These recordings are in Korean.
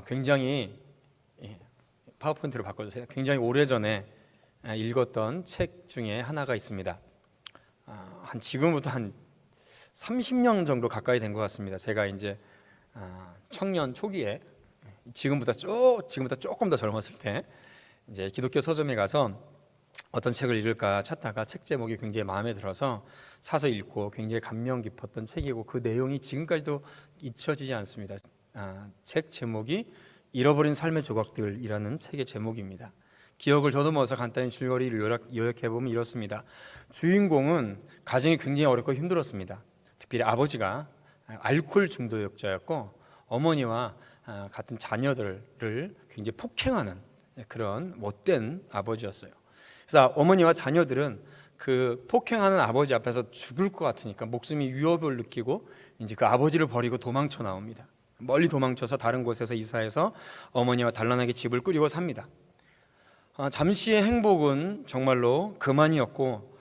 굉장히 파워포인트로 바꿔주세요. 굉장히 오래전에 읽었던 책 중에 하나가 있습니다. 지금부터 한 30년 정도 가까이 된 것 같습니다. 제가 이제 청년 초기에 지금보다 조금 더 젊었을 때 이제 기독교 서점에 가서 어떤 책을 읽을까 찾다가 책 제목이 굉장히 마음에 들어서 사서 읽고 굉장히 감명 깊었던 책이고, 그 내용이 지금까지도 잊혀지지 않습니다. 책 제목이 잃어버린 삶의 조각들이라는 책의 제목입니다. 기억을 더듬어서 간단히 줄거리를 요약해보면 이렇습니다. 주인공은 가정이 굉장히 어렵고 힘들었습니다. 특별히 아버지가 알코올 중독자였고 어머니와 같은 자녀들을 굉장히 폭행하는 그런 못된 아버지였어요. 그래서 어머니와 자녀들은 그 폭행하는 아버지 앞에서 죽을 것 같으니까 목숨이 위협을 느끼고 이제 그 아버지를 버리고 도망쳐 나옵니다. 멀리 도망쳐서 다른 곳에서 이사해서 어머니와 단란하게 집을 꾸리고 삽니다. 잠시의 행복은 정말로 그만이었고,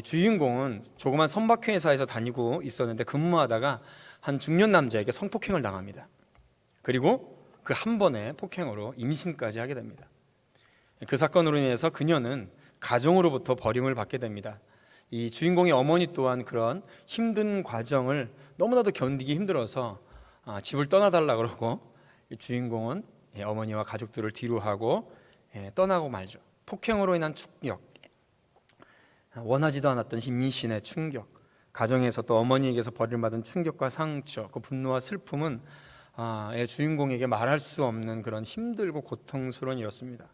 주인공은 조그만 선박회 회사에서 다니고 있었는데 근무하다가 한 중년 남자에게 성폭행을 당합니다. 그리고 그 한 번의 폭행으로 임신까지 하게 됩니다. 그 사건으로 인해서 그녀는 가정으로부터 버림을 받게 됩니다. 이 주인공의 어머니 또한 그런 힘든 과정을 너무나도 견디기 힘들어서 집을 떠나달라 그러고, 주인공은 어머니와 가족들을 뒤로 하고 떠나고 말죠. 폭행으로 인한 충격, 원하지도 않았던 임신의 충격, 가정에서 또 어머니에게서 버림받은 충격과 상처, 그 분노와 슬픔은 주인공에게 말할 수 없는 그런 힘들고 고통스러운 일이었습니다.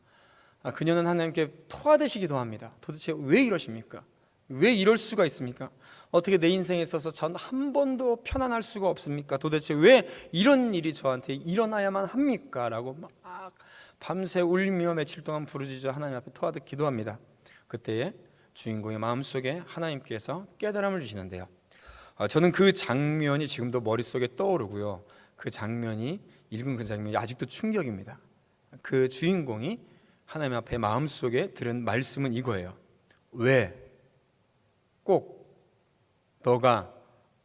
그녀는 하나님께 토하듯이 기도합니다. 도대체 왜 이러십니까? 왜 이럴 수가 있습니까? 어떻게 내 인생에 있어서 전 한 번도 편안할 수가 없습니까? 도대체 왜 이런 일이 저한테 일어나야만 합니까? 라고 막 밤새 울며 며칠 동안 부르짖어 하나님 앞에 토하듯 기도합니다. 그때에 주인공의 마음속에 하나님께서 깨달음을 주시는데요. 저는 그 장면이 지금도 머릿속에 떠오르고요. 읽은 그 장면이 아직도 충격입니다. 그 주인공이 하나님 앞에 마음속에 들은 말씀은 이거예요. 왜 꼭 너가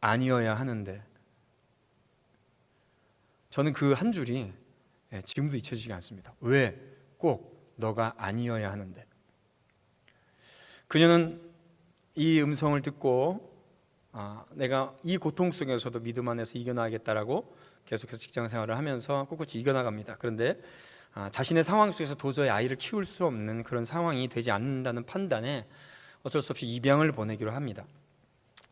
아니어야 하는데. 저는 그 한 줄이 지금도 잊혀지지 않습니다. 왜 꼭 너가 아니어야 하는데. 그녀는 이 음성을 듣고 내가 이 고통 속에서도 믿음 안에서 이겨나가겠다라고 계속해서 직장 생활을 하면서 꿋꿋이 이겨나갑니다. 그런데 자신의 상황 속에서 도저히 아이를 키울 수 없는 그런 상황이 되지 않는다는 판단에 어쩔 수 없이 입양을 보내기로 합니다.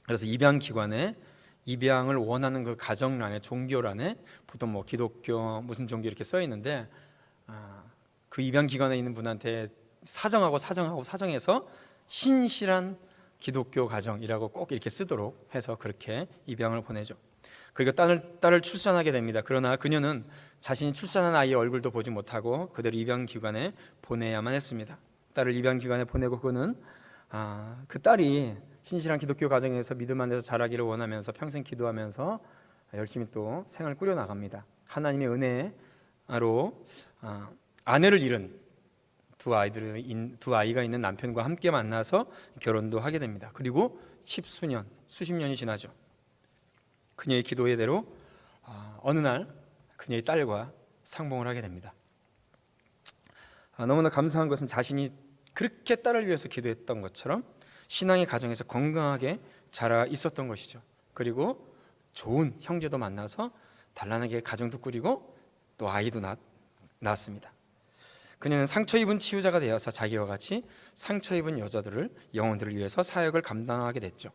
그래서 입양을 원하는 그 가정란에, 종교란에 보통 뭐 기독교 무슨 종교 이렇게 써 있는데, 그 입양 기관에 있는 분한테 사정해서 신실한 기독교 가정이라고 꼭 이렇게 쓰도록 해서 그렇게 입양을 보내죠. 그리고 딸을 출산하게 됩니다. 그러나 그녀는 자신이 출산한 아이의 얼굴도 보지 못하고 그대로 입양기관에 보내야만 했습니다. 딸을 입양기관에 보내고 그는 그 딸이 신실한 기독교 가정에서 믿음 안에서 자라기를 원하면서 평생 기도하면서 열심히 또 생을 꾸려나갑니다. 하나님의 은혜로 아내를 잃은 두 아이가 있는 남편과 함께 만나서 결혼도 하게 됩니다. 그리고 수십 년이 지나죠. 그녀의 기도의 대로 어느 날 그녀의 딸과 상봉을 하게 됩니다. 너무나 감사한 것은 자신이 그렇게 딸을 위해서 기도했던 것처럼 신앙의 가정에서 건강하게 자라 있었던 것이죠. 그리고 좋은 형제도 만나서 단란하게 가정도 꾸리고 또 아이도 낳았습니다. 그녀는 상처 입은 치유자가 되어서 자기와 같이 상처 입은 영혼들을 위해서 사역을 감당하게 됐죠.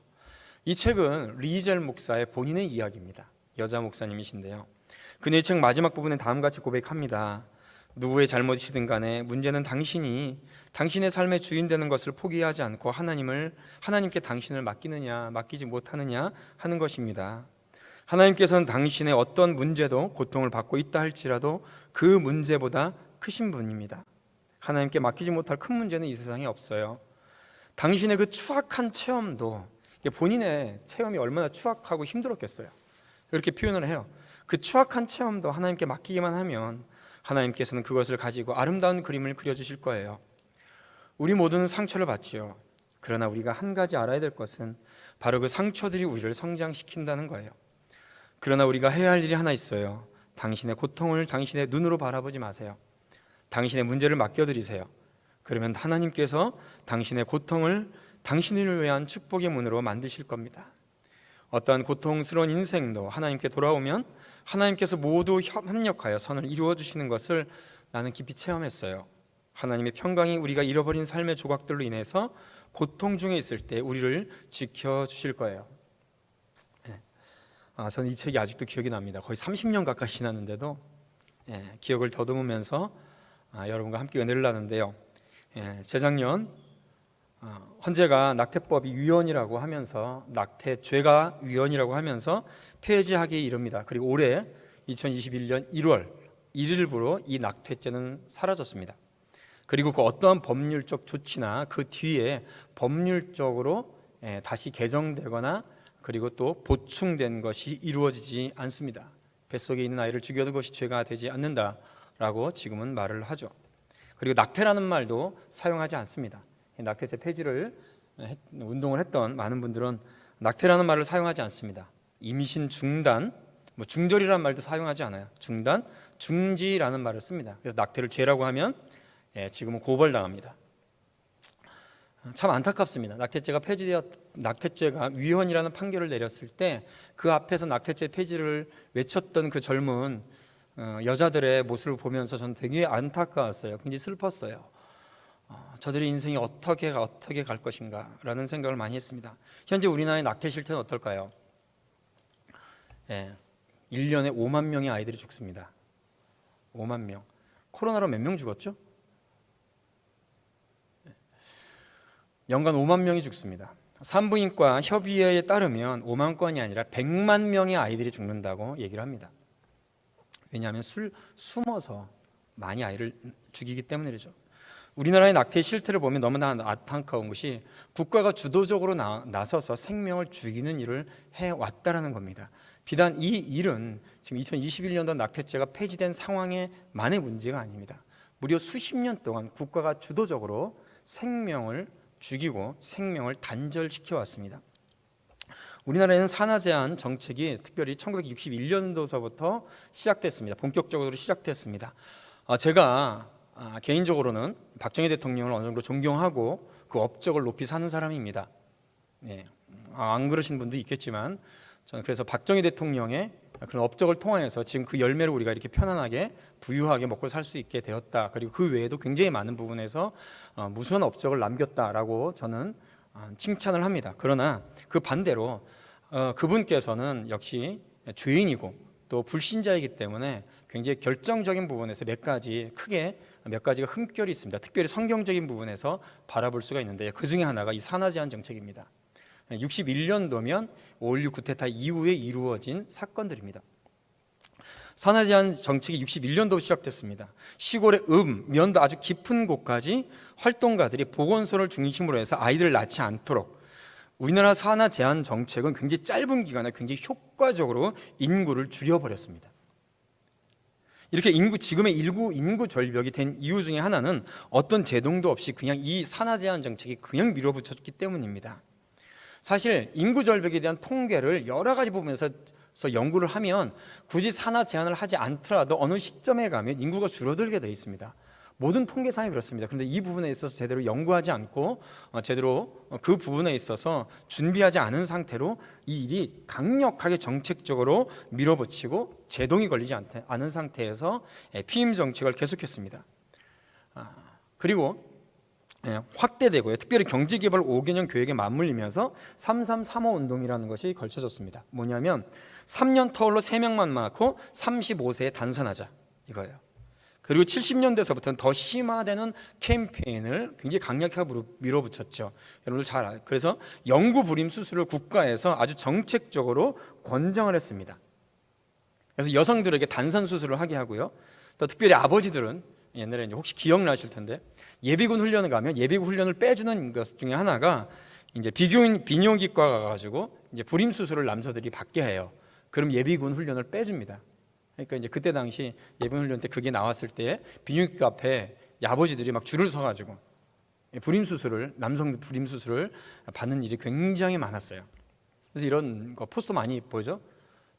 이 책은 리젤 목사의 본인의 이야기입니다. 여자 목사님이신데요. 그녀의 책 마지막 부분에 다음같이 고백합니다. 누구의 잘못이든 간에 문제는 당신의 삶의 주인 되는 것을 포기하지 않고 하나님께 당신을 맡기느냐 맡기지 못하느냐 하는 것입니다. 하나님께서는 당신의 어떤 문제도 고통을 받고 있다 할지라도 그 문제보다 크신 분입니다. 하나님께 맡기지 못할 큰 문제는 이 세상에 없어요. 당신의 그 추악한 체험도, 본인의 체험이 얼마나 추악하고 힘들었겠어요. 이렇게 표현을 해요. 그 추악한 체험도 하나님께 맡기기만 하면 하나님께서는 그것을 가지고 아름다운 그림을 그려주실 거예요. 우리 모두는 상처를 받지요. 그러나 우리가 한 가지 알아야 될 것은 바로 그 상처들이 우리를 성장시킨다는 거예요. 그러나 우리가 해야 할 일이 하나 있어요. 당신의 고통을 당신의 눈으로 바라보지 마세요. 당신의 문제를 맡겨드리세요. 그러면 하나님께서 당신의 고통을 당신을 위한 축복의 문으로 만드실 겁니다. 어떠한 고통스러운 인생도 하나님께 돌아오면 하나님께서 모두 협력하여 선을 이루어 주시는 것을 나는 깊이 체험했어요. 하나님의 평강이 우리가 잃어버린 삶의 조각들로 인해서 고통 중에 있을 때 우리를 지켜주실 거예요. 저는 이 책이 아직도 기억이 납니다. 거의 30년 가까이 지났는데도 기억을 더듬으면서 여러분과 함께 은혜를 나누는데요. 재작년 헌재가 낙태법이 위헌이라고 하면서 낙태죄가 위헌이라고 하면서 폐지하기에 이릅니다. 그리고 올해 2021년 1월 1일부로 이 낙태죄는 사라졌습니다. 그리고 그 어떠한 법률적 조치나 그 뒤에 법률적으로 다시 개정되거나 그리고 또 보충된 것이 이루어지지 않습니다. 뱃속에 있는 아이를 죽여도 것이 죄가 되지 않는다라고 지금은 말을 하죠. 그리고 낙태라는 말도 사용하지 않습니다. 낙태죄 폐지를 운동을 했던 많은 분들은 낙태라는 말을 사용하지 않습니다. 임신 중단, 중절이라는 말도 사용하지 않아요. 중단, 중지라는 말을 씁니다. 그래서 낙태를 죄라고 하면 지금은 고발당합니다. 참 안타깝습니다. 낙태죄가 위헌이라는 판결을 내렸을 때 그 앞에서 낙태죄 폐지를 외쳤던 그 젊은 여자들의 모습을 보면서 저는 되게 안타까웠어요. 굉장히 슬펐어요. 저들의 인생이 어떻게 갈 것인가 라는 생각을 많이 했습니다. 현재 우리나라의 낙태 실태는 어떨까요? 1년에 5만 명의 아이들이 죽습니다. 5만 명. 코로나로 몇 명 죽었죠? 연간 5만 명이 죽습니다. 산부인과 협의회에 따르면 5만 건이 아니라 100만 명의 아이들이 죽는다고 얘기를 합니다. 왜냐하면 숨어서 많이 아이를 죽이기 때문이죠. 우리나라의 낙태 실태를 보면 너무나 안타까운 것이 국가가 주도적으로 나서서 생명을 죽이는 일을 해왔다는 겁니다. 비단 이 일은 지금 2021년도 낙태죄가 폐지된 상황에만의 문제가 아닙니다. 무려 수십 년 동안 국가가 주도적으로 생명을 죽이고 생명을 단절시켜 왔습니다. 우리나라에는 산하 제한 정책이 특별히 1961년도서부터 시작됐습니다. 본격적으로 시작됐습니다. 제가 개인적으로는 박정희 대통령을 어느 정도 존경하고 그 업적을 높이 사는 사람입니다. 안 그러신 분도 있겠지만 저는 그래서 박정희 대통령의 그런 업적을 통해서 지금 그 열매를 우리가 이렇게 편안하게 부유하게 먹고 살 수 있게 되었다. 그리고 그 외에도 굉장히 많은 부분에서 무수한 업적을 남겼다라고 저는 칭찬을 합니다. 그러나 그 반대로 그분께서는 역시 죄인이고 또 불신자이기 때문에 굉장히 결정적인 부분에서 몇 가지가 흠결이 있습니다. 특별히 성경적인 부분에서 바라볼 수가 있는데 그 중에 하나가 이 산하 제한 정책입니다. 61년도면 5.16 쿠데타 이후에 이루어진 사건들입니다. 산하 제한 정책이 61년도 시작됐습니다. 시골의 면도 아주 깊은 곳까지 활동가들이 보건소를 중심으로 해서 아이들을 낳지 않도록 우리나라 산하 제한 정책은 굉장히 짧은 기간에 굉장히 효과적으로 인구를 줄여버렸습니다. 이렇게 지금의 인구 절벽이 된 이유 중에 하나는 어떤 제동도 없이 그냥 이 산하 제한 정책이 그냥 밀어붙였기 때문입니다. 사실 인구 절벽에 대한 통계를 여러 가지 부분에서 연구를 하면 굳이 산하 제한을 하지 않더라도 어느 시점에 가면 인구가 줄어들게 되어 있습니다. 모든 통계상이 그렇습니다. 그런데 이 부분에 있어서 제대로 연구하지 않고 제대로 그 부분에 있어서 준비하지 않은 상태로 이 일이 강력하게 정책적으로 밀어붙이고 제동이 걸리지 않은 상태에서 피임 정책을 계속했습니다. 그리고 확대되고요. 특별히 경제개발 5개년 계획에 맞물리면서 3335 운동이라는 것이 걸쳐졌습니다. 뭐냐면 3년 터울로 3명만 낳고 35세에 단산하자 이거예요. 그리고 70년대서부터는 더 심화되는 캠페인을 굉장히 강력하게 밀어붙였죠. 여러분들 잘 알아요. 그래서 영구 불임 수술을 국가에서 아주 정책적으로 권장을 했습니다. 그래서 여성들에게 단산 수술을 하게 하고요. 또 특별히 아버지들은 옛날에 이제 혹시 기억나실 텐데 예비군 훈련을 가면 예비군 훈련을 빼주는 것 중에 하나가 이제 비뇨기과 가가지고 이제 불임 수술을 남자들이 받게 해요. 그럼 예비군 훈련을 빼줍니다. 그러니까 이제 그때 당시 예비군 훈련 때 그게 나왔을 때 비뇨기과 앞에 아버지들이 막 줄을 서가지고 남성 불임 수술을 받는 일이 굉장히 많았어요. 그래서 이런 거 포스터 많이 보죠.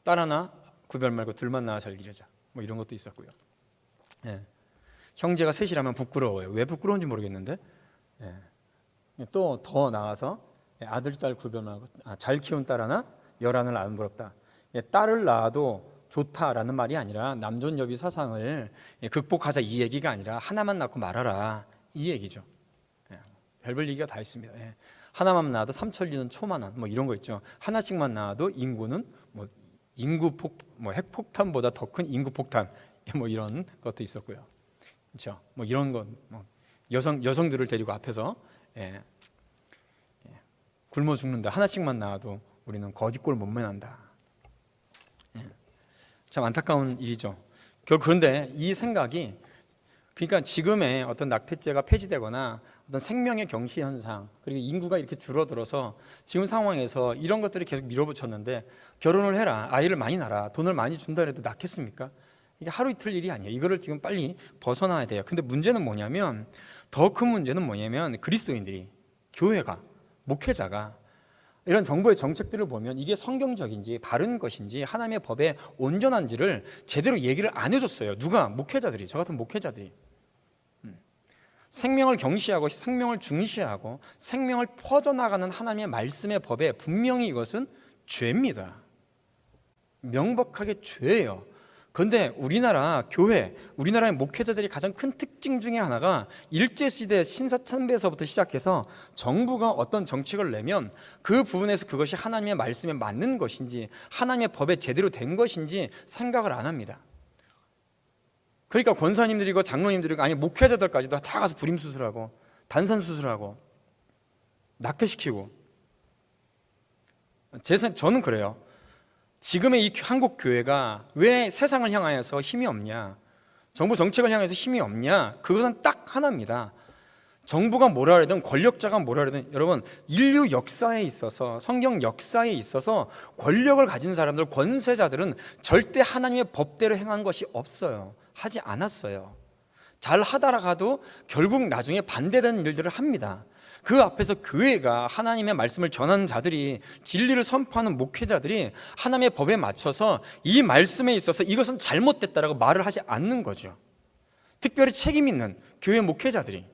딸 하나 구별 말고 둘만 낳아 잘 기르자. 뭐 이런 것도 있었고요. 예. 형제가 셋이라면 부끄러워요. 왜 부끄러운지 모르겠는데, 예. 또 더 나아서 아들, 딸 구별하고 잘 키운 딸 하나, 열하늘 안 부럽다. 예, 딸을 낳아도 좋다라는 말이 아니라 남존여비 사상을 극복하자 이 얘기가 아니라 하나만 낳고 말아라 이 얘기죠. 예. 별별 얘기가 다 있습니다. 예. 하나만 낳아도 삼천리는 초만원 뭐 이런 거 있죠. 하나씩만 낳아도 인구는 뭐 핵폭탄보다 더 큰 인구 폭탄 뭐 이런 것도 있었고요. 그렇죠. 뭐 이런 건 뭐 여성들을 데리고 앞에서 굶어 죽는다. 하나씩만 낳아도 우리는 거지꼴 못 면한다. 참 안타까운 일이죠. 그런데 이 생각이 그러니까 지금의 어떤 낙태죄가 폐지되거나 어떤 생명의 경시 현상 그리고 인구가 이렇게 줄어들어서 지금 상황에서 이런 것들이 계속 밀어붙였는데 결혼을 해라, 아이를 많이 낳아라, 돈을 많이 준다 해도 낳겠습니까? 이게 하루 이틀 일이 아니에요. 이거를 지금 빨리 벗어나야 돼요. 근데 문제는 뭐냐면 더 큰 문제는 뭐냐면 그리스도인들이 교회가 목회자가 이런 정부의 정책들을 보면 이게 성경적인지 바른 것인지 하나님의 법에 온전한지를 제대로 얘기를 안 해줬어요. 누가? 목회자들이, 저 같은 목회자들이. 생명을 경시하고 생명을 중시하고 생명을 퍼져나가는 하나님의 말씀의 법에 분명히 이것은 죄입니다. 명백하게 죄예요. 그런데 우리나라 교회, 우리나라의 목회자들이 가장 큰 특징 중에 하나가 일제시대 신사참배에서부터 시작해서 정부가 어떤 정책을 내면 그 부분에서 그것이 하나님의 말씀에 맞는 것인지 하나님의 법에 제대로 된 것인지 생각을 안 합니다. 그러니까 권사님들이고 장로님들이고 아니 목회자들까지도 다 가서 불임수술하고 단산수술하고 낙태시키고 저는 그래요. 지금의 이 한국 교회가 왜 세상을 향하여서 힘이 없냐, 정부 정책을 향해서 힘이 없냐, 그것은 딱 하나입니다. 정부가 뭐라 그러든 권력자가 뭐라 그러든 여러분 인류 역사에 있어서 성경 역사에 있어서 권력을 가진 사람들, 권세자들은 절대 하나님의 법대로 행한 것이 없어요. 하지 않았어요. 잘 하다가도 결국 나중에 반대되는 일들을 합니다. 그 앞에서 교회가 하나님의 말씀을 전하는 자들이 진리를 선포하는 목회자들이 하나님의 법에 맞춰서 이 말씀에 있어서 이것은 잘못됐다라고 말을 하지 않는 거죠. 특별히 책임 있는 교회 목회자들이.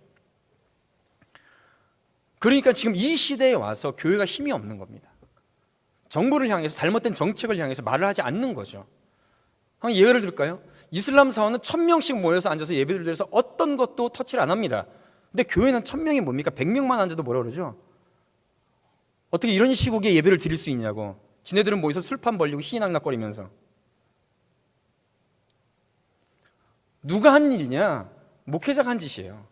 그러니까 지금 이 시대에 와서 교회가 힘이 없는 겁니다. 정부를 향해서 잘못된 정책을 향해서 말을 하지 않는 거죠. 한번 예를 들까요? 이슬람 사원은 1000명씩 모여서 앉아서 예배를 드려서 어떤 것도 터치를 안 합니다. 근데 교회는 1000명이 뭡니까? 100명만 앉아도 뭐라 그러죠? 어떻게 이런 시국에 예배를 드릴 수 있냐고. 지네들은 모여서 술판 벌리고 희낙낙거리면서. 누가 한 일이냐? 목회자가 한 짓이에요.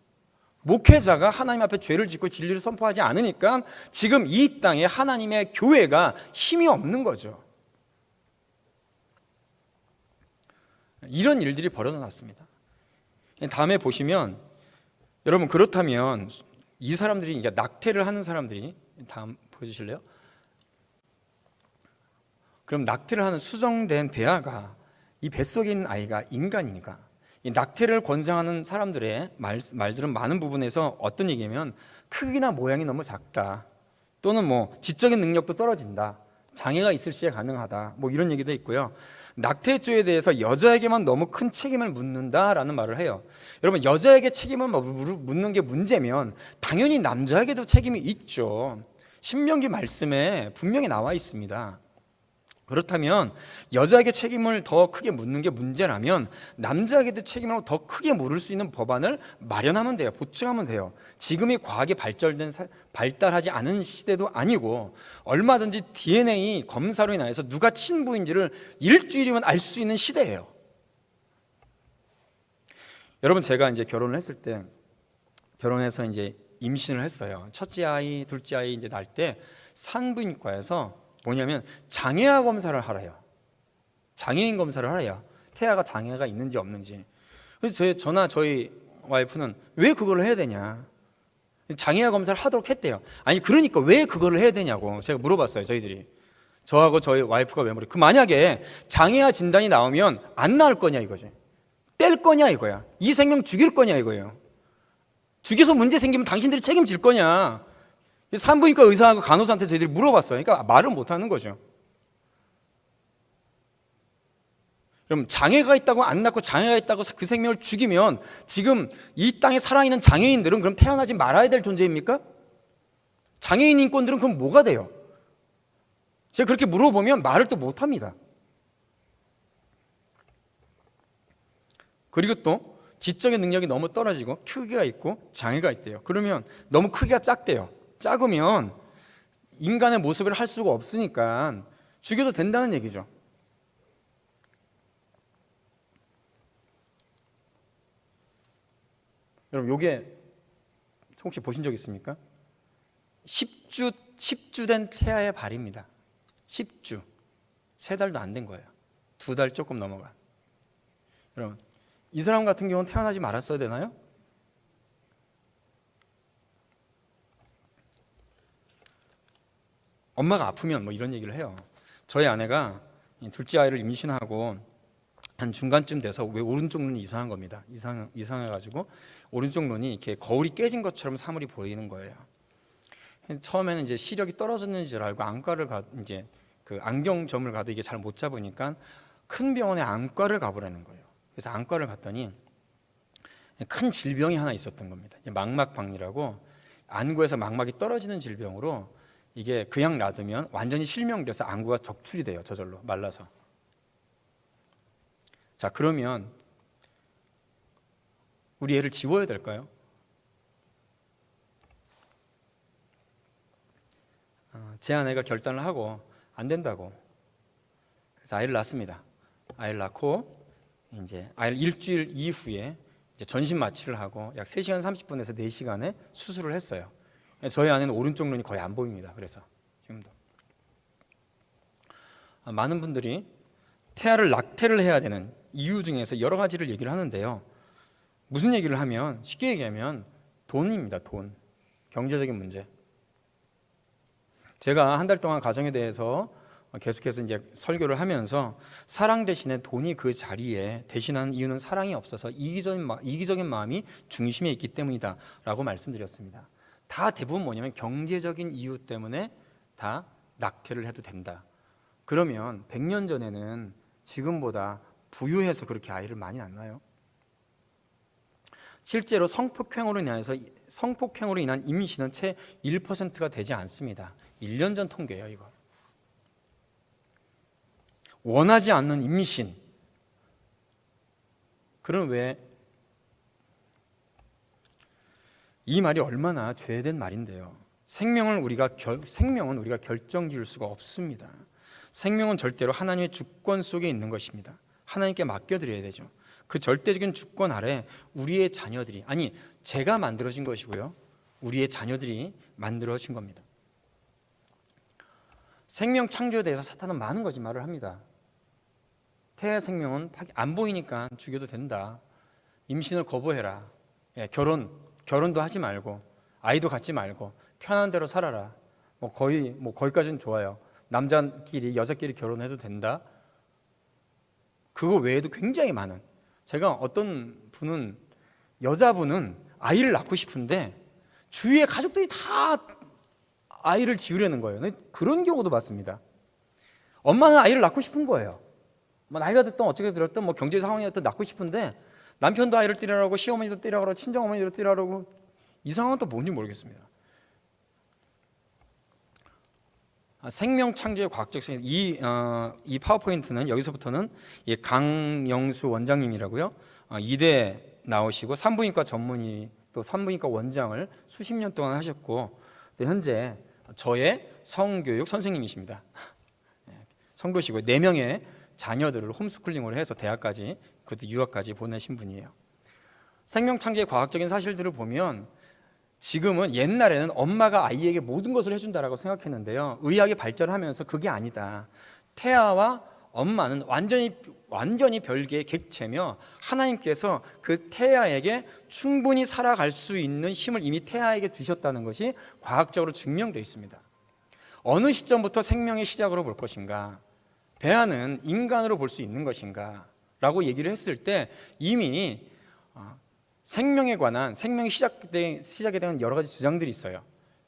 목회자가 하나님 앞에 죄를 짓고 진리를 선포하지 않으니까 지금 이 땅에 하나님의 교회가 힘이 없는 거죠. 이런 일들이 벌어져 났습니다. 다음에 보시면 여러분 그렇다면 이 사람들이 이제 낙태를 하는 사람들이 다음 보여주실래요? 그럼 낙태를 하는 수정된 배아가 이 뱃속에 있는 아이가 인간이니까 이 낙태를 권장하는 사람들의 말들은 많은 부분에서 어떤 얘기냐면 크기나 모양이 너무 작다 또는 뭐 지적인 능력도 떨어진다 장애가 있을 시에 가능하다 뭐 이런 얘기도 있고요. 낙태죄에 대해서 여자에게만 너무 큰 책임을 묻는다라는 말을 해요. 여러분 여자에게 책임을 묻는 게 문제면 당연히 남자에게도 책임이 있죠. 신명기 말씀에 분명히 나와 있습니다. 그렇다면 여자에게 책임을 더 크게 묻는 게 문제라면 남자에게도 책임을 더 크게 물을 수 있는 법안을 마련하면 돼요. 보충하면 돼요. 지금이 과학이 발달하지 않은 시대도 아니고 얼마든지 DNA 검사로 인해서 누가 친부인지를 일주일이면 알 수 있는 시대예요. 여러분 제가 이제 결혼을 했을 때 결혼해서 이제 임신을 했어요. 첫째 아이, 둘째 아이 이제 낳을 때 산부인과에서 뭐냐면 장애아 검사를 하래요. 장애인 검사를 하래요. 태아가 장애가 있는지 없는지. 그래서 저희 와이프는 왜 그걸 해야 되냐. 장애아 검사를 하도록 했대요. 아니 그러니까 왜 그걸 해야 되냐고 제가 물어봤어요. 저희들이. 저하고 저희 와이프가 왜 물어요. 만약에 장애아 진단이 나오면 안 나을 거냐 이거지. 뗄 거냐 이거야. 이 생명 죽일 거냐 이거예요. 죽여서 문제 생기면 당신들이 책임질 거냐. 산부인과 의사하고 간호사한테 저희들이 물어봤어요. 그러니까 말을 못하는 거죠. 그럼 장애가 있다고 안 낳고 장애가 있다고 그 생명을 죽이면 지금 이 땅에 살아있는 장애인들은 그럼 태어나지 말아야 될 존재입니까? 장애인 인권들은 그럼 뭐가 돼요? 제가 그렇게 물어보면 말을 또 못합니다. 그리고 또 지적인 능력이 너무 떨어지고 크기가 있고 장애가 있대요. 그러면 너무 크기가 작대요. 작으면 인간의 모습을 할 수가 없으니까 죽여도 된다는 얘기죠. 여러분, 요게 혹시 보신 적 있습니까? 10주 된 태아의 발입니다. 10주. 3달도 안 된 거예요. 2달 조금 넘어가. 여러분, 이 사람 같은 경우는 태어나지 말았어야 되나요? 엄마가 아프면 뭐 이런 얘기를 해요. 저희 아내가 둘째 아이를 임신하고 한 중간쯤 돼서 왜 오른쪽 눈이 이상한 겁니다. 이상해가지고 오른쪽 눈이 이렇게 거울이 깨진 것처럼 사물이 보이는 거예요. 처음에는 이제 시력이 떨어졌는 줄 알고 안과를 이제 그 안경점을 가도 이게 잘 못 잡으니까 큰 병원에 안과를 가보라는 거예요. 그래서 안과를 갔더니 큰 질병이 하나 있었던 겁니다. 망막박리라고 안구에서 망막이 떨어지는 질병으로 이게 그냥 놔두면 완전히 실명돼서 안구가 적출이 돼요. 저절로 말라서. 자, 그러면 우리 애를 지워야 될까요? 제 아내가 결단을 하고 안 된다고. 그래서 아이를 낳습니다. 아이를 낳고 이제 아이를 일주일 이후에 이제 전신 마취를 하고 약 3시간 30분에서 4시간의 수술을 했어요. 저희 아내는 오른쪽 눈이 거의 안 보입니다. 그래서 지금도 많은 분들이 태아를 낙태를 해야 되는 이유 중에서 여러 가지를 얘기를 하는데요. 무슨 얘기를 하면 쉽게 얘기하면 돈입니다. 돈. 경제적인 문제. 제가 한 달 동안 가정에 대해서 계속해서 이제 설교를 하면서 사랑 대신에 돈이 그 자리에 대신하는 이유는 사랑이 없어서 이기적인 마음이 중심에 있기 때문이다라고 말씀드렸습니다. 다 대부분 뭐냐면 경제적인 이유 때문에 다 낙태를 해도 된다. 그러면 100년 전에는 지금보다 부유해서 그렇게 아이를 많이 낳나요? 실제로 성폭행으로 인한 임신은 채 1%가 되지 않습니다. 1년 전 통계예요, 이거. 원하지 않는 임신. 그럼 왜 이 말이 얼마나 죄된 말인데요. 생명은 우리가 결정 지을 수가 없습니다. 생명은 절대로 하나님의 주권 속에 있는 것입니다. 하나님께 맡겨드려야 되죠. 그 절대적인 주권 아래 우리의 자녀들이, 아니 제가 만들어진 것이고요, 우리의 자녀들이 만들어진 겁니다. 생명 창조에 대해서 사탄은 많은 거짓말을 합니다. 태아 생명은 안 보이니까 죽여도 된다. 임신을 거부해라. 결혼도 하지 말고 아이도 갖지 말고 편한 대로 살아라. 거기까지는 좋아요. 남자끼리 여자끼리 결혼해도 된다. 그거 외에도 굉장히 많은. 제가 어떤 분은, 여자분은 아이를 낳고 싶은데 주위의 가족들이 다 아이를 지우려는 거예요. 그런 경우도 봤습니다. 엄마는 아이를 낳고 싶은 거예요. 나이가 됐든 어떻게 들었든 경제 상황이었든 낳고 싶은데 남편도 아이를 띠라고, 시어머니도 띠라고, 친정어머니도 띠라고. 이 상황은 또 뭔지 모르겠습니다. 생명 창조의 과학적性. 이 파워포인트는 여기서부터는 강영수 원장님이라고요. 이대 나오시고 산부인과 전문의, 또 산부인과 원장을 수십 년 동안 하셨고, 또 현재 저의 성교육 선생님이십니다. 성도시고 4명의 자녀들을 홈스쿨링으로 해서 대학까지, 그것도 유학까지 보내신 분이에요. 생명 창조의 과학적인 사실들을 보면 지금은, 옛날에는 엄마가 아이에게 모든 것을 해준다라고 생각했는데요, 의학이 발전하면서 그게 아니다. 태아와 엄마는 완전히 별개의 객체며 하나님께서 그 태아에게 충분히 살아갈 수 있는 힘을 이미 태아에게 주셨다는 것이 과학적으로 증명되어 있습니다. 어느 시점부터 생명의 시작으로 볼 것인가, 배아는 인간으로 볼 수 있는 것인가 라고 얘기를 했을 때 이미 생명에 관한, 생명이 시작에 대한 여러 가지 주장들이 있어요.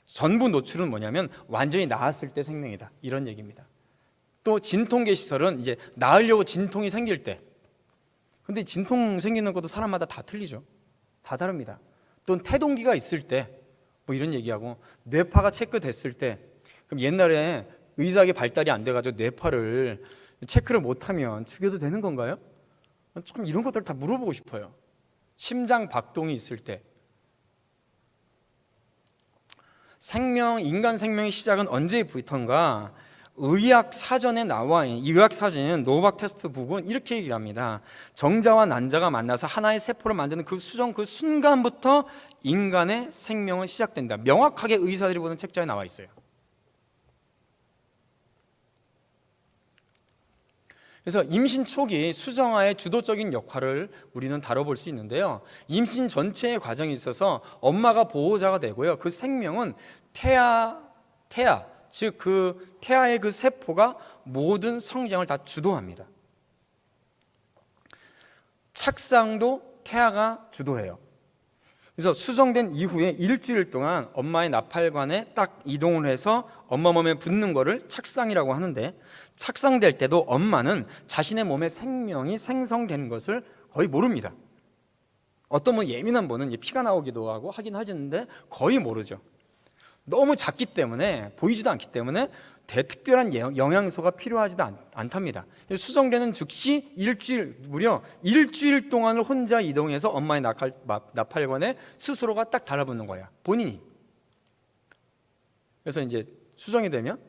전부 노출은 뭐냐면 완전히 나았을 때 생명이다, 이런 얘기입니다. 또 진통계 시설은 이제 낳으려고 진통이 생길 때, 근데 진통 생기는 것도 사람마다 다 틀리죠. 다 다릅니다. 또는 태동기가 있을 때 뭐 이런 얘기하고, 뇌파가 체크됐을 때, 그럼 옛날에 의학의 발달이 안 돼가지고 뇌파를 체크를 못하면 죽여도 되는 건가요? 참 이런 것들 다 물어보고 싶어요. 심장 박동이 있을 때, 인간 생명의 시작은 언제부터인가? 의학 사전에 나와 있는, 이 의학 사전에는 노박 테스트 북은 이렇게 얘기를 합니다. 정자와 난자가 만나서 하나의 세포를 만드는 그 순간부터 인간의 생명은 시작된다. 명확하게 의사들이 보는 책자에 나와 있어요. 그래서 임신 초기 수정아의 주도적인 역할을 우리는 다뤄볼 수 있는데요. 임신 전체의 과정에 있어서 엄마가 보호자가 되고요. 그 생명은 태아, 즉 그 태아의 그 세포가 모든 성장을 다 주도합니다. 착상도 태아가 주도해요. 그래서 수정된 이후에 일주일 동안 엄마의 나팔관에 딱 이동을 해서 엄마 몸에 붙는 거를 착상이라고 하는데, 착상될 때도 엄마는 자신의 몸에 생명이 생성된 것을 거의 모릅니다. 어떤 뭐 예민한 분은 피가 나오기도 하고 하긴 하는데 거의 모르죠. 너무 작기 때문에, 보이지도 않기 때문에 특별한 영양소가 필요하지도 않답니다. 수정되는 즉시 무려 일주일 동안을 혼자 이동해서 엄마의 나팔관에 스스로가 딱 달라붙는 거야, 본인이. 그래서 이제 수정이 되면,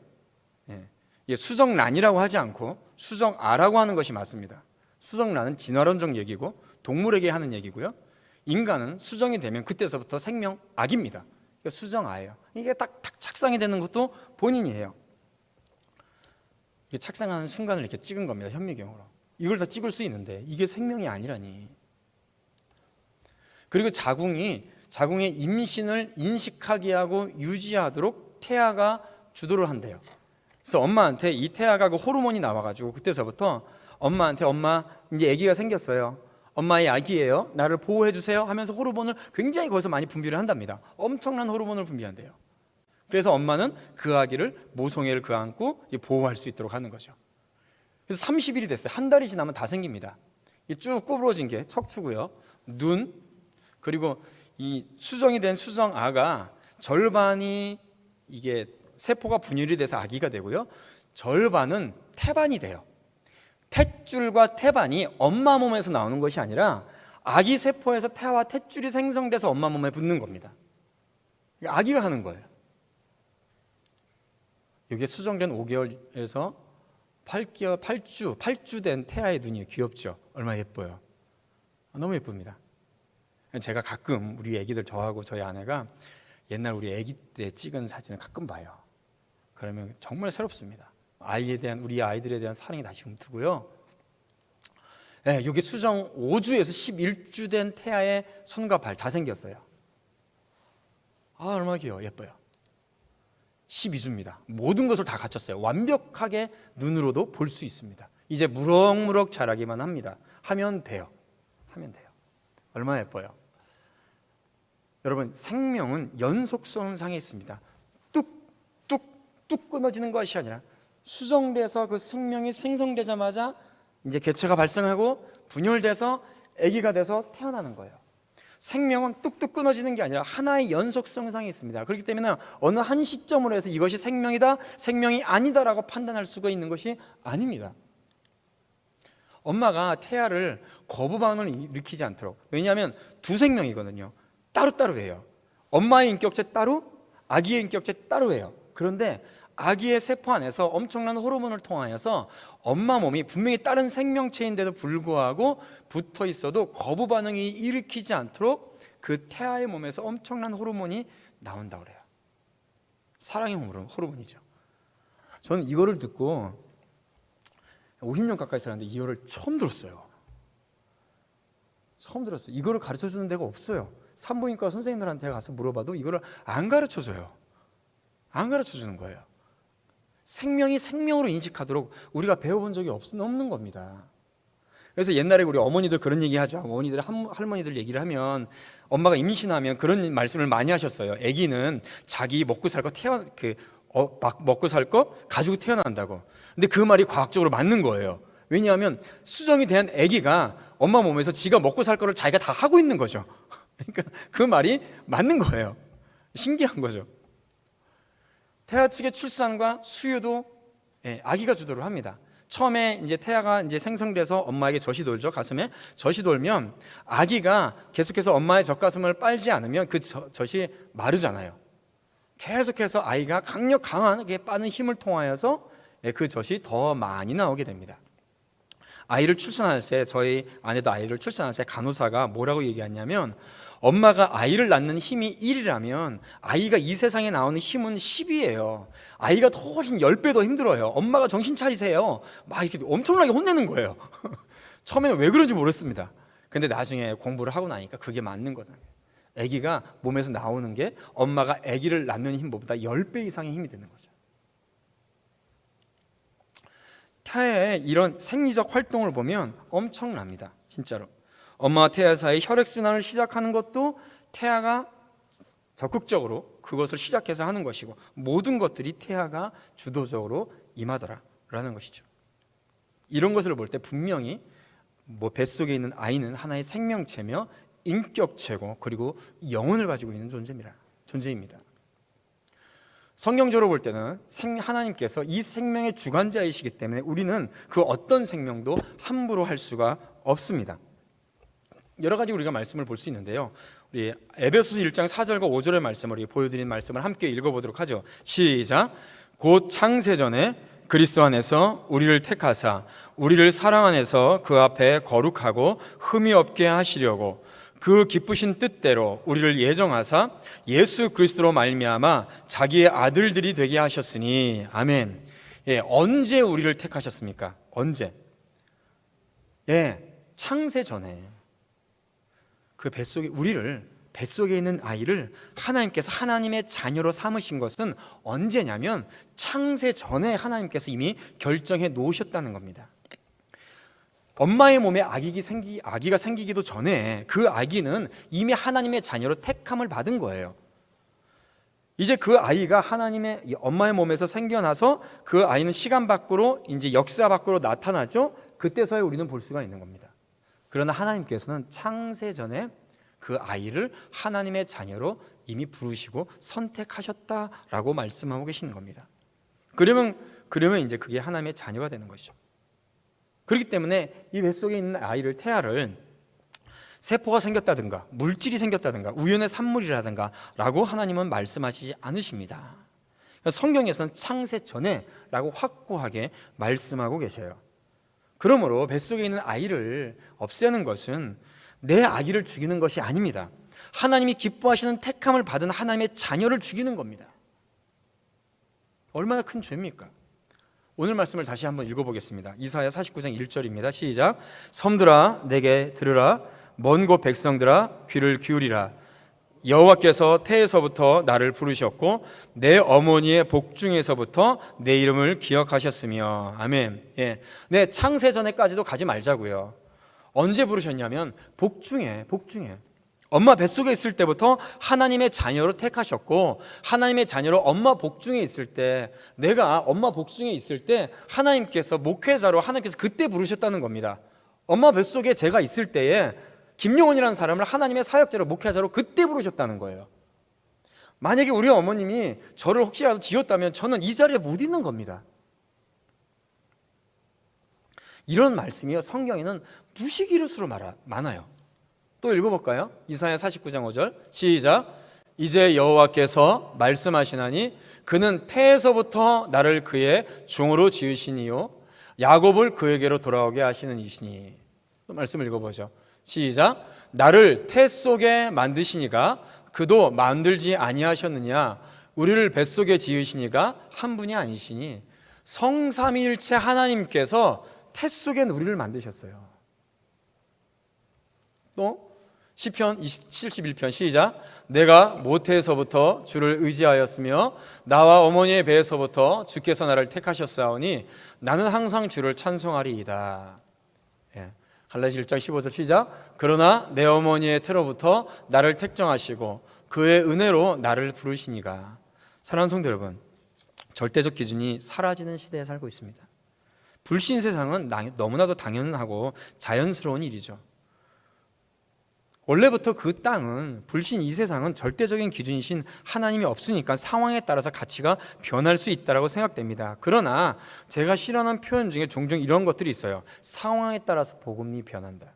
수정란이라고 하지 않고 수정아라고 하는 것이 맞습니다. 수정란은 진화론적 얘기고 동물에게 하는 얘기고요. 인간은 수정이 되면 그때서부터 생명악입니다. 수정아예요. 이게 딱 착상이 되는 것도 본인이 해요. 이게 착상하는 순간을 이렇게 찍은 겁니다, 현미경으로. 이걸 다 찍을 수 있는데 이게 생명이 아니라니. 그리고 자궁의 임신을 인식하게 하고 유지하도록 태아가 주도를 한대요. 그래서 엄마한테 이 태아가 그 호르몬이 나와가지고 그때서부터 엄마한테, 엄마 이제 아기가 생겼어요, 엄마의 아기예요, 나를 보호해 주세요 하면서 호르몬을 굉장히 거기서 많이 분비를 한답니다. 엄청난 호르몬을 분비한대요. 그래서 엄마는 그 아기를, 모성애를 그 안고 보호할 수 있도록 하는 거죠. 그래서 30일이 됐어요. 한 달이 지나면 다 생깁니다. 쭉 구부러진 게 척추고요, 눈, 그리고 이 수정이 된 수정아가 절반이 이게 세포가 분열이 돼서 아기가 되고요, 절반은 태반이 돼요. 탯줄과 태반이 엄마 몸에서 나오는 것이 아니라 아기 세포에서 태와 탯줄이 생성돼서 엄마 몸에 붙는 겁니다. 아기가 하는 거예요. 이게 수정된 5개월에서 8개월, 8주 된 태아의 눈이 귀엽죠? 얼마나 예뻐요. 너무 예쁩니다. 제가 가끔 우리 애기들, 저하고 저희 아내가 옛날 우리 애기 때 찍은 사진을 가끔 봐요. 그러면 정말 새롭습니다. 우리 아이들에 대한 사랑이 다시 움트고요. 이게 수정 5주에서 11주 된 태아의 손과 발 다 생겼어요. 얼마나 귀여워, 예뻐요. 12주입니다. 모든 것을 다 갖췄어요. 완벽하게 눈으로도 볼 수 있습니다. 이제 무럭무럭 자라기만 합니다. 하면 돼요. 얼마나 예뻐요. 여러분, 생명은 연속선상에 있습니다. 뚝뚝뚝 끊어지는 것이 아니라 수정돼서 그 생명이 생성되자마자 이제 개체가 발생하고 분열돼서 아기가 돼서 태어나는 거예요. 생명은 뚝뚝 끊어지는 게 아니라 하나의 연속성상에 있습니다. 그렇기 때문에 어느 한 시점으로 해서 이것이 생명이다, 생명이 아니다라고 판단할 수가 있는 것이 아닙니다. 엄마가 태아를 거부 반응을 일으키지 않도록, 왜냐하면 두 생명이거든요. 따로따로예요. 엄마의 인격체 따로, 아기의 인격체 따로예요. 그런데 아기의 세포 안에서 엄청난 호르몬을 통하여서 엄마 몸이 분명히 다른 생명체인데도 불구하고 붙어 있어도 거부 반응이 일으키지 않도록 그 태아의 몸에서 엄청난 호르몬이 나온다고 그래요. 사랑의 호르몬이죠. 저는 이거를 듣고 50년 가까이 살았는데 이거를 처음 들었어요. 이거를 가르쳐 주는 데가 없어요. 산부인과 선생님들한테 가서 물어봐도 이거를 안 가르쳐 줘요. 안 가르쳐 주는 거예요. 생명이 생명으로 인식하도록 우리가 배워본 적이 없는 겁니다. 그래서 옛날에 우리 어머니들 그런 얘기 하죠. 어머니들, 할머니들 얘기를 하면, 엄마가 임신하면 그런 말씀을 많이 하셨어요. 아기는 자기 먹고 살 거 가지고 태어난다고. 근데 그 말이 과학적으로 맞는 거예요. 왜냐하면 수정이 된 아기가 엄마 몸에서 지가 먹고 살 거를 자기가 다 하고 있는 거죠. 그러니까 그 말이 맞는 거예요. 신기한 거죠. 태아 측의 출산과 수유도 아기가 주도를 합니다. 처음에 이제 태아가 이제 생성돼서 엄마에게 젖이 돌죠. 가슴에 젖이 돌면 아기가 계속해서 엄마의 젖가슴을 빨지 않으면 그 젖이 마르잖아요. 계속해서 아이가 강하게 빠는 힘을 통하여서 그 젖이 더 많이 나오게 됩니다. 아이를 출산할 때, 저희 아내도 아이를 출산할 때 간호사가 뭐라고 얘기하냐면, 엄마가 아이를 낳는 힘이 1이라면 아이가 이 세상에 나오는 힘은 10이에요. 아이가 훨씬 10배 더 힘들어요. 엄마가 정신 차리세요. 막 이렇게 엄청나게 혼내는 거예요. 처음에는 왜 그런지 모르겠습니다. 근데 나중에 공부를 하고 나니까 그게 맞는 거다. 아기가 몸에서 나오는 게 엄마가 아기를 낳는 힘보다 10배 이상의 힘이 되는 거죠. 태아의 이런 생리적 활동을 보면 엄청납니다. 진짜로. 엄마와 태아 사이 혈액순환을 시작하는 것도 태아가 적극적으로 그것을 시작해서 하는 것이고, 모든 것들이 태아가 주도적으로 임하더라라는 것이죠. 이런 것을 볼 때 분명히 뱃속에 있는 아이는 하나의 생명체며 인격체고, 그리고 영혼을 가지고 있는 존재입니다. 성경적으로 볼 때는 하나님께서 이 생명의 주관자이시기 때문에 우리는 그 어떤 생명도 함부로 할 수가 없습니다. 여러 가지 우리가 말씀을 볼 수 있는데요. 우리 에베소서 1장 4절과 5절의 말씀을 보여드린 말씀을 함께 읽어보도록 하죠. 시작. 곧 창세전에 그리스도 안에서 우리를 택하사 우리를 사랑 안에서 그 앞에 거룩하고 흠이 없게 하시려고 그 기쁘신 뜻대로 우리를 예정하사 예수 그리스도로 말미암아 자기의 아들들이 되게 하셨으니. 아멘. 언제 우리를 택하셨습니까? 언제? 창세 전에 그 뱃속에 있는 아이를 하나님께서 하나님의 자녀로 삼으신 것은 언제냐면 창세 전에 하나님께서 이미 결정해 놓으셨다는 겁니다. 엄마의 몸에 아기가 생기기도 전에 그 아기는 이미 하나님의 자녀로 택함을 받은 거예요. 이제 그 아이가 하나님의 엄마의 몸에서 생겨나서 그 아이는 시간 밖으로, 이제 역사 밖으로 나타나죠. 그때서야 우리는 볼 수가 있는 겁니다. 그러나 하나님께서는 창세 전에 그 아이를 하나님의 자녀로 이미 부르시고 선택하셨다라고 말씀하고 계시는 겁니다. 그러면 이제 그게 하나님의 자녀가 되는 것이죠. 그렇기 때문에 이 뱃속에 있는 아이를, 태아를 세포가 생겼다든가 물질이 생겼다든가 우연의 산물이라든가 라고 하나님은 말씀하시지 않으십니다. 성경에서는 창세 전에 라고 확고하게 말씀하고 계셔요. 그러므로 뱃속에 있는 아이를 없애는 것은 내 아기를 죽이는 것이 아닙니다. 하나님이 기뻐하시는 택함을 받은 하나님의 자녀를 죽이는 겁니다. 얼마나 큰 죄입니까? 오늘 말씀을 다시 한번 읽어보겠습니다. 이사야 49장 1절입니다. 시작. 섬들아 내게 들으라. 먼 곳 백성들아 귀를 기울이라. 여호와께서 태에서부터 나를 부르셨고 내 어머니의 복중에서부터 내 이름을 기억하셨으며. 아멘. 네, 창세 전에까지도 가지 말자고요. 언제 부르셨냐면 복중에 엄마 뱃속에 있을 때부터 하나님의 자녀로 택하셨고, 하나님의 자녀로 엄마 복중에 있을 때, 내가 엄마 복중에 있을 때 하나님께서 목회자로 하나님께서 그때 부르셨다는 겁니다. 엄마 뱃속에 제가 있을 때에 김용원이라는 사람을 하나님의 사역자로, 목회자로 그때 부르셨다는 거예요. 만약에 우리 어머님이 저를 혹시라도 지었다면 저는 이 자리에 못 있는 겁니다. 이런 말씀이요, 성경에는 무시기릇으로 많아요. 또 읽어볼까요? 이사야 49장 5절 시작. 이제 여호와께서 말씀하시나니 그는 태에서부터 나를 그의 종으로 지으시니요 야곱을 그에게로 돌아오게 하시는 이시니. 또 말씀을 읽어보죠. 시작. 나를 태 속에 만드시니가 그도 만들지 아니하셨느냐. 우리를 뱃속에 지으시니가 한 분이 아니시니. 성삼위일체 하나님께서 태 속에 우리를 만드셨어요. 또 시편 71편 시작. 내가 모태에서부터 주를 의지하였으며 나와 어머니의 배에서부터 주께서 나를 택하셨사오니 나는 항상 주를 찬송하리이다. 갈라디아 1장 15절 시작. 그러나 내 어머니의 태로부터 나를 택정하시고 그의 은혜로 나를 부르시니가. 사랑하는 성도 여러분, 절대적 기준이 사라지는 시대에 살고 있습니다. 불신 세상은 너무나도 당연하고 자연스러운 일이죠. 원래부터 그 땅은, 불신 이 세상은 절대적인 기준이신 하나님이 없으니까 상황에 따라서 가치가 변할 수 있다고 생각됩니다. 그러나 제가 싫어하는 표현 중에 종종 이런 것들이 있어요. 상황에 따라서 복음이 변한다.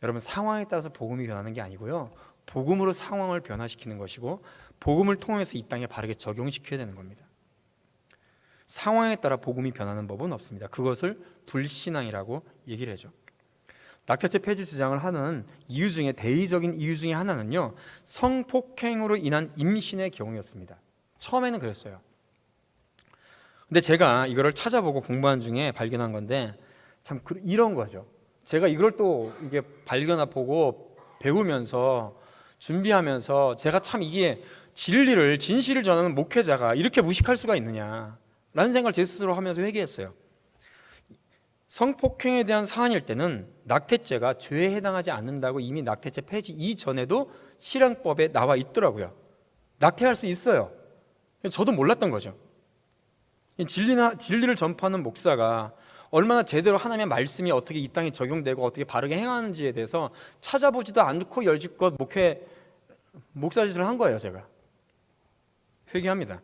여러분, 상황에 따라서 복음이 변하는 게 아니고요, 복음으로 상황을 변화시키는 것이고 복음을 통해서 이 땅에 바르게 적용시켜야 되는 겁니다. 상황에 따라 복음이 변하는 법은 없습니다. 그것을 불신앙이라고 얘기를 해죠. 낙태죄 폐지 주장을 하는 이유 중에, 대의적인 이유 중에 하나는요, 성폭행으로 인한 임신의 경우였습니다. 처음에는 그랬어요. 근데 제가 이거를 찾아보고 공부한 중에 발견한 건데, 참 이런 거죠. 제가 이걸 또 이게 발견하고 배우면서 준비하면서 제가 참 이게 진실을 전하는 목회자가 이렇게 무식할 수가 있느냐라는 생각을 제 스스로 하면서 회개했어요. 성폭행에 대한 사안일 때는 낙태죄가 죄에 해당하지 않는다고 이미 낙태죄 폐지 이전에도 실행법에 나와 있더라고요. 낙태할 수 있어요. 저도 몰랐던 거죠. 진리를 전파하는 목사가 얼마나 제대로 하나님의 말씀이 어떻게 이 땅에 적용되고 어떻게 바르게 행하는지에 대해서 찾아보지도 않고 열지껏 목사짓을 한 거예요. 제가 회개합니다.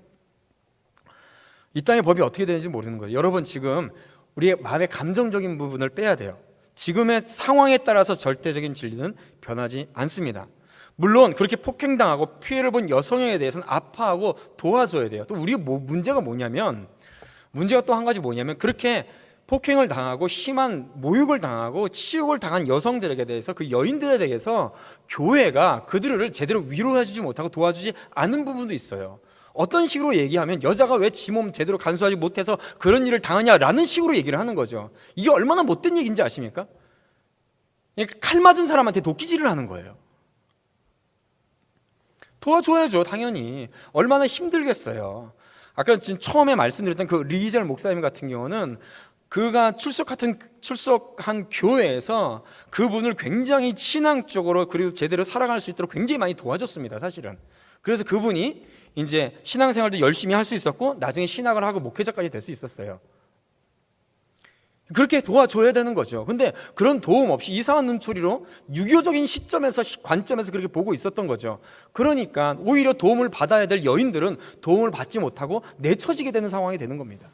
이 땅의 법이 어떻게 되는지 모르는 거예요. 여러분, 지금 우리의 마음의 감정적인 부분을 빼야 돼요. 지금의 상황에 따라서 절대적인 진리는 변하지 않습니다. 물론 그렇게 폭행당하고 피해를 본 여성에 대해서는 아파하고 도와줘야 돼요. 또 우리 문제가 또 한 가지 뭐냐면, 그렇게 폭행을 당하고 심한 모욕을 당하고 치욕을 당한 여성들에게 대해서, 그 여인들에 대해서 교회가 그들을 제대로 위로해주지 못하고 도와주지 않은 부분도 있어요. 어떤 식으로 얘기하면, 여자가 왜 지 몸 제대로 간수하지 못해서 그런 일을 당하냐라는 식으로 얘기를 하는 거죠. 이게 얼마나 못된 얘기인지 아십니까? 칼 맞은 사람한테 도끼질을 하는 거예요. 도와줘야죠, 당연히. 얼마나 힘들겠어요. 아까 지금 처음에 말씀드렸던 그 리이젤 목사님 같은 경우는 그가 출석한 교회에서 그분을 굉장히 신앙적으로 그리고 제대로 살아갈 수 있도록 굉장히 많이 도와줬습니다, 사실은. 그래서 그분이 이제 신앙생활도 열심히 할 수 있었고 나중에 신학을 하고 목회자까지 될 수 있었어요. 그렇게 도와줘야 되는 거죠. 근데 그런 도움 없이 이상한 눈초리로 유교적인 관점에서 그렇게 보고 있었던 거죠. 그러니까 오히려 도움을 받아야 될 여인들은 도움을 받지 못하고 내쳐지게 되는 상황이 되는 겁니다.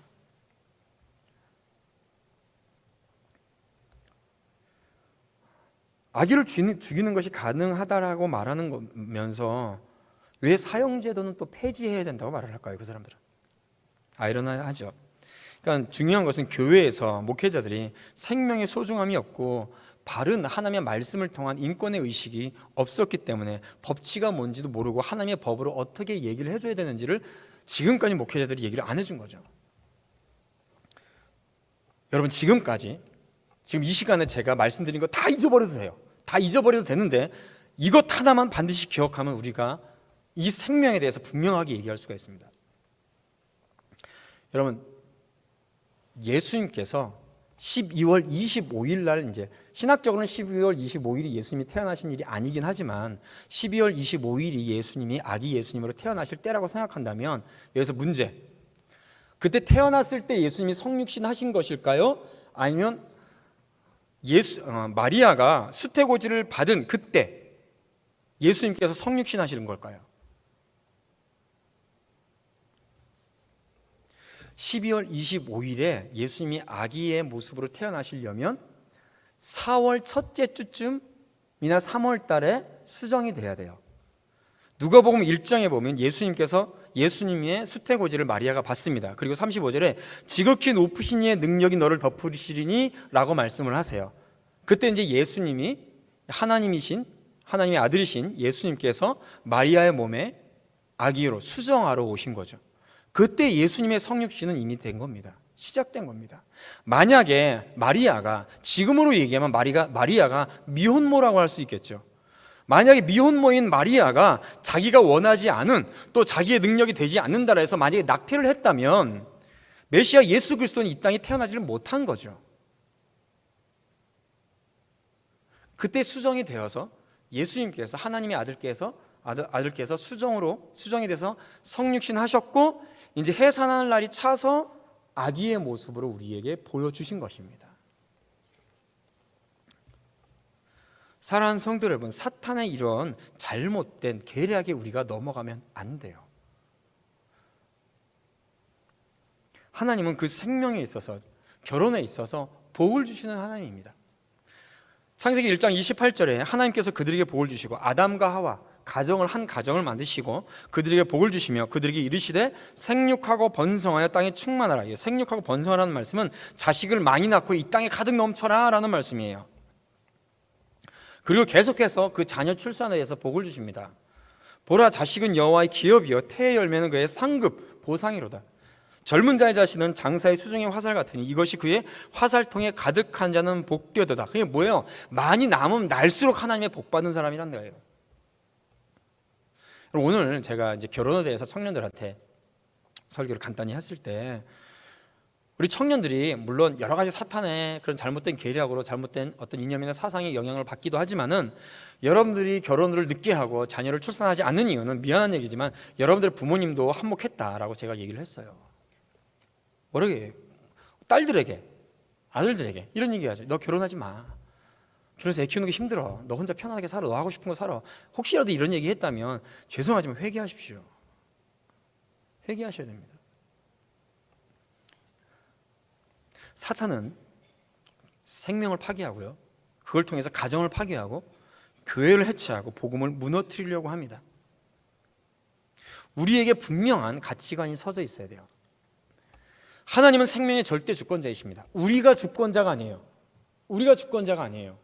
아기를 죽이는 것이 가능하다라고 말하는 거면서 왜 사형제도는 또 폐지해야 된다고 말을 할까요? 그 사람들은 아이러니하죠. 그러니까 중요한 것은 교회에서 목회자들이 생명의 소중함이 없고 바른 하나님의 말씀을 통한 인권의 의식이 없었기 때문에 법치가 뭔지도 모르고 하나님의 법으로 어떻게 얘기를 해줘야 되는지를 지금까지 목회자들이 얘기를 안 해준 거죠. 여러분, 지금 이 시간에 제가 말씀드린 거 다 잊어버려도 돼요. 다 잊어버려도 되는데 이것 하나만 반드시 기억하면 우리가 이 생명에 대해서 분명하게 얘기할 수가 있습니다. 여러분, 예수님께서 12월 25일 날, 이제 신학적으로는 12월 25일이 예수님이 태어나신 일이 아니긴 하지만 12월 25일이 예수님이 아기 예수님으로 태어나실 때라고 생각한다면, 여기서 문제, 그때 태어났을 때 예수님이 성육신 하신 것일까요? 아니면 마리아가 수태고지를 받은 그때 예수님께서 성육신 하시는 걸까요? 12월 25일에 예수님이 아기의 모습으로 태어나시려면 4월 첫째 주쯤이나 3월 달에 수정이 돼야 돼요. 누가복음 1장에 보면 예수님의 수태고지를 마리아가 받습니다. 그리고 35절에 지극히 높으신 이의 능력이 너를 덮으시리니 라고 말씀을 하세요. 그때 이제 예수님이 하나님의 아들이신 예수님께서 마리아의 몸에 아기로 수정하러 오신 거죠. 그때 예수님의 성육신은 이미 된 겁니다. 시작된 겁니다. 만약에 마리아가, 지금으로 얘기하면 마리아가 미혼모라고 할 수 있겠죠. 만약에 미혼모인 마리아가 자기가 원하지 않은, 또 자기의 능력이 되지 않는다라 해서 만약에 낙태를 했다면 메시아 예수 그리스도는 이 땅에 태어나지를 못한 거죠. 그때 수정이 되어서 예수님께서, 하나님의 아들께서 수정이 돼서 성육신 하셨고, 이제 해산하는 날이 차서 아기의 모습으로 우리에게 보여주신 것입니다. 사랑하는 성도 여러분, 사탄의 이런 잘못된 계략에 우리가 넘어가면 안 돼요. 하나님은 그 생명에 있어서, 결혼에 있어서 복을 주시는 하나님입니다. 창세기 1장 28절에 하나님께서 그들에게 복을 주시고 아담과 하와 한 가정을 만드시고 그들에게 복을 주시며 그들에게 이르시되 생육하고 번성하여 땅에 충만하라. 생육하고 번성하라는 말씀은 자식을 많이 낳고 이 땅에 가득 넘쳐라 라는 말씀이에요. 그리고 계속해서 그 자녀 출산에 대해서 복을 주십니다. 보라, 자식은 여호와의 기업이요 태의 열매는 그의 상급 보상이로다. 젊은 자의 자식은 장사의 수중의 화살 같으니 이것이 그의 화살통에 가득한 자는 복되도다. 그게 뭐예요? 많이 남으면 날수록 하나님의 복 받는 사람이란 거예요. 오늘 제가 이제 결혼에 대해서 청년들한테 설교를 간단히 했을 때, 우리 청년들이 물론 여러 가지 사탄의 그런 잘못된 계략으로 잘못된 어떤 이념이나 사상의 영향을 받기도 하지만은, 여러분들이 결혼을 늦게 하고 자녀를 출산하지 않는 이유는 미안한 얘기지만 여러분들의 부모님도 한몫했다라고 제가 얘기를 했어요. 뭐라게? 딸들에게, 아들들에게 이런 얘기하죠. 너 결혼하지 마. 결혼해서 애 키우는 게 힘들어. 너 혼자 편안하게 살아. 너 하고 싶은 거 살아. 혹시라도 이런 얘기 했다면 죄송하지만 회개하십시오. 회개하셔야 됩니다. 사탄은 생명을 파괴하고요, 그걸 통해서 가정을 파괴하고 교회를 해체하고 복음을 무너뜨리려고 합니다. 우리에게 분명한 가치관이 서져 있어야 돼요. 하나님은 생명의 절대 주권자이십니다. 우리가 주권자가 아니에요. 우리가 주권자가 아니에요.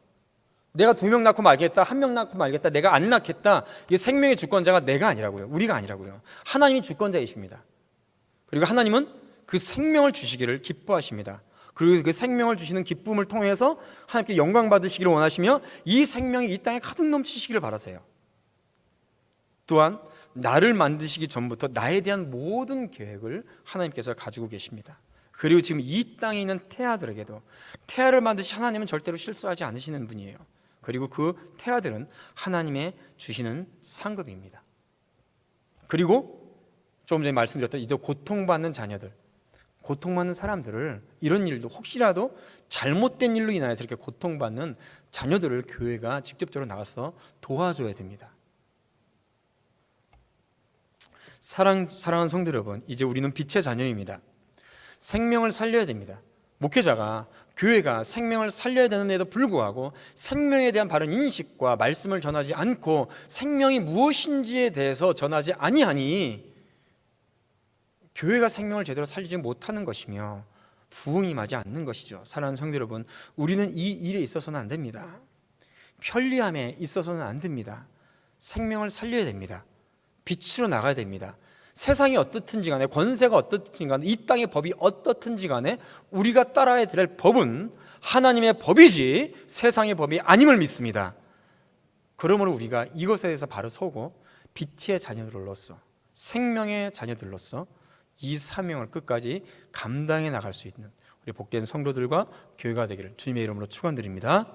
내가 2명 낳고 말겠다, 1명 낳고 말겠다, 내가 안 낳겠다, 이게 생명의 주권자가 내가 아니라고요. 우리가 아니라고요. 하나님이 주권자이십니다. 그리고 하나님은 그 생명을 주시기를 기뻐하십니다. 그리고 그 생명을 주시는 기쁨을 통해서 하나님께 영광 받으시기를 원하시며 이 생명이 이 땅에 가득 넘치시기를 바라세요. 또한 나를 만드시기 전부터 나에 대한 모든 계획을 하나님께서 가지고 계십니다. 그리고 지금 이 땅에 있는 태아들에게도, 태아를 만드신 하나님은 절대로 실수하지 않으시는 분이에요. 그리고 그 태아들은 하나님의 주시는 상급입니다. 그리고 조금 전에 말씀드렸던 이제 고통받는 자녀들, 고통받는 사람들을, 이런 일도 혹시라도 잘못된 일로 인하여서 이렇게 고통받는 자녀들을 교회가 직접적으로 나가서 도와줘야 됩니다. 사랑하는 성도 여러분, 이제 우리는 빛의 자녀입니다. 생명을 살려야 됩니다. 목회자가, 교회가 생명을 살려야 되는데도 불구하고 생명에 대한 바른 인식과 말씀을 전하지 않고 생명이 무엇인지에 대해서 전하지 아니하니 교회가 생명을 제대로 살리지 못하는 것이며 부흥이 임하지 않는 것이죠. 사랑하는 성도 여러분, 우리는 이 일에 있어서는 안 됩니다. 편리함에 있어서는 안 됩니다. 생명을 살려야 됩니다. 빛으로 나가야 됩니다. 세상이 어떻든지 간에, 권세가 어떻든지 간에, 이 땅의 법이 어떻든지 간에 우리가 따라야 될 법은 하나님의 법이지 세상의 법이 아님을 믿습니다. 그러므로 우리가 이것에 대해서 바로 서고 빛의 자녀들로서, 생명의 자녀들로서 이 사명을 끝까지 감당해 나갈 수 있는 우리 복된 성도들과 교회가 되기를 주님의 이름으로 축원드립니다.